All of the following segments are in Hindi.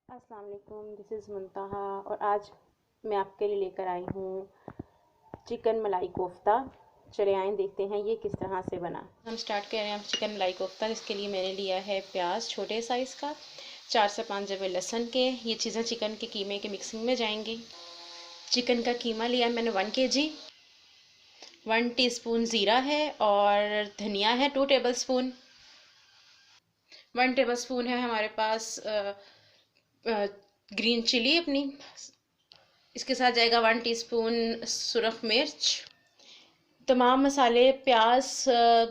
अस्सलाम वालेकुम, दिस इज़ मुंतहा और आज मैं आपके लिए लेकर आई हूँ चिकन मलाई कोफ्ता। चले आएँ देखते हैं ये किस तरह से बना। हम स्टार्ट कर रहे हैं चिकन मलाई कोफ्ता। जिसके लिए मैंने लिया है प्याज छोटे साइज़ का, 4 से 5 जबे लहसुन के। ये चीज़ें चिकन के कीमे के मिक्सिंग में जाएंगी। चिकन का कीमा लिया मैंने 1 kg। 1 टीस्पून ज़ीरा है और धनिया है 2 टेबलस्पून। 1 टेबलस्पून है हमारे पास ग्रीन चिली अपनी। इसके साथ जाएगा 1 टीस्पून सुरख मिर्च। तमाम मसाले प्याज,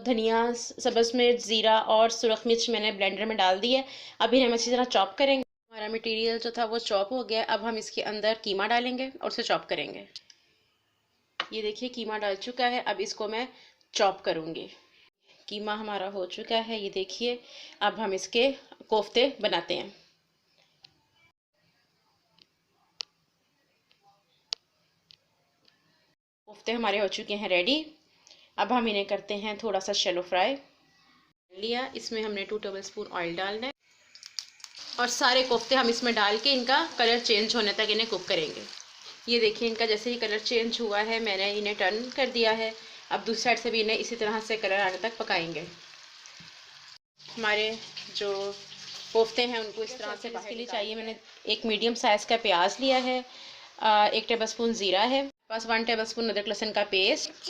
धनिया, सब्ज़ मिर्च, ज़ीरा और सुरख मिर्च मैंने ब्लेंडर में डाल दी है। अभी हम अच्छी तरह चॉप करेंगे। हमारा मटेरियल जो था वो चॉप हो गया। अब हम इसके अंदर कीमा डालेंगे और उसे चॉप करेंगे। ये देखिए कीमा डाल चुका है। अब इसको मैं चॉप करूँगी। कीमा हमारा हो चुका है, ये देखिए। अब हम इसके कोफ्ते बनाते हैं। कोफ्ते हमारे हो चुके हैं रेडी। अब हम इन्हें करते हैं थोड़ा सा शैलो फ्राई लिया। इसमें हमने 2 टेबलस्पून ऑयल डालना है और सारे कोफ्ते हम इसमें डाल के इनका कलर चेंज होने तक इन्हें कुक करेंगे। ये देखिए इनका जैसे ही कलर चेंज हुआ है मैंने इन्हें टर्न कर दिया है। अब दूसरी साइड से भी इन्हें इसी तरह से कलर आने तक पकाएंगे। हमारे जो कोफ्ते हैं उनको इस तरह से इसके लिए चाहिए मैंने एक मीडियम साइज़ का प्याज लिया है, 1 टेबलस्पून ज़ीरा है, पास 1 टेबलस्पून अदरक लहसुन का पेस्ट,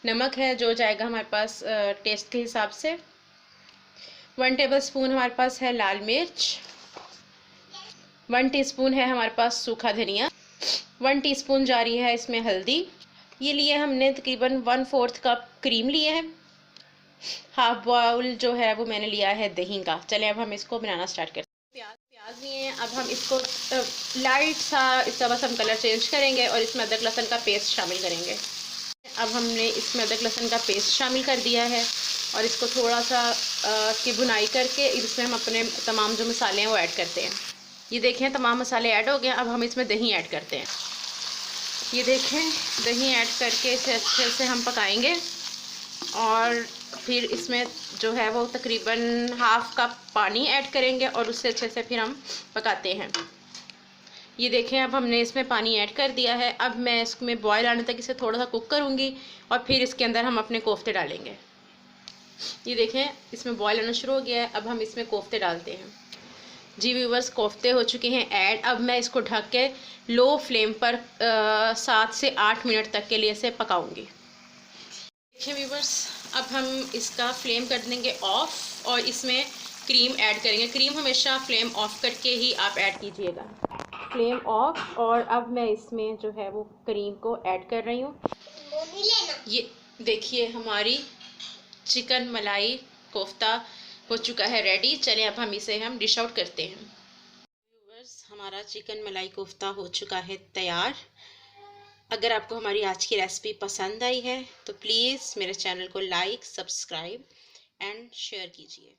नमक है जो जाएगा हमारे पास टेस्ट के हिसाब से, 1 टेबलस्पून हमारे पास है लाल मिर्च, 1 टीस्पून है हमारे पास सूखा धनिया, 1 टीस्पून जा रही है इसमें हल्दी। ये लिए हमने तकरीबन 1/4 कप क्रीम लिए है। हाफ बाउल जो है वो मैंने लिया है दही का। चले अब हम इसको बनाना स्टार्ट करते हैं। प्याज लिए हैं। अब हम इसको लाइट सा इसका बस हम कलर चेंज करेंगे और इसमें अदरक लहसुन का पेस्ट शामिल करेंगे। अब हमने इसमें अदरक लहसुन का पेस्ट शामिल कर दिया है और इसको थोड़ा सा की भुनाई करके इसमें हम अपने तमाम जो मसाले हैं वो ऐड करते हैं। ये देखें तमाम मसाले ऐड हो गए। अब हम इसमें दही ऐड करते हैं। ये देखें दही ऐड करके इसे अच्छे से हम पकाएंगे और फिर इसमें जो है वो तकरीबन हाफ कप पानी ऐड करेंगे और उससे अच्छे से फिर हम पकाते हैं। ये देखें अब हमने इसमें पानी ऐड कर दिया है। अब मैं इसमें बॉयल आने तक इसे थोड़ा सा कुक करूँगी और फिर इसके अंदर हम अपने कोफ्ते डालेंगे। ये देखें इसमें बॉयल आना शुरू हो गया है। अब हम इसमें कोफ्ते डालते हैं। जी व्यूवर्स, कोफ्ते हो चुके हैं ऐड। अब मैं इसको ढक के लो फ्लेम पर 7 से 8 मिनट तक के लिए इसे पकाऊंगी। देखिए व्यूवर्स, अब हम इसका फ्लेम कर देंगे ऑफ और इसमें क्रीम ऐड करेंगे। क्रीम हमेशा फ्लेम ऑफ करके ही आप ऐड कीजिएगा। फ्लेम ऑफ और अब मैं इसमें जो है वो क्रीम को ऐड कर रही हूँ। ये देखिए हमारी चिकन मलाई कोफ्ता हो चुका है रेडी। चलें अब हम डिश आउट करते हैं। व्यूवर्स, हमारा चिकन मलाई कोफ्ता हो चुका है तैयार। अगर आपको हमारी आज की रेसिपी पसंद आई है तो प्लीज़ मेरे चैनल को लाइक, सब्सक्राइब एंड शेयर कीजिए।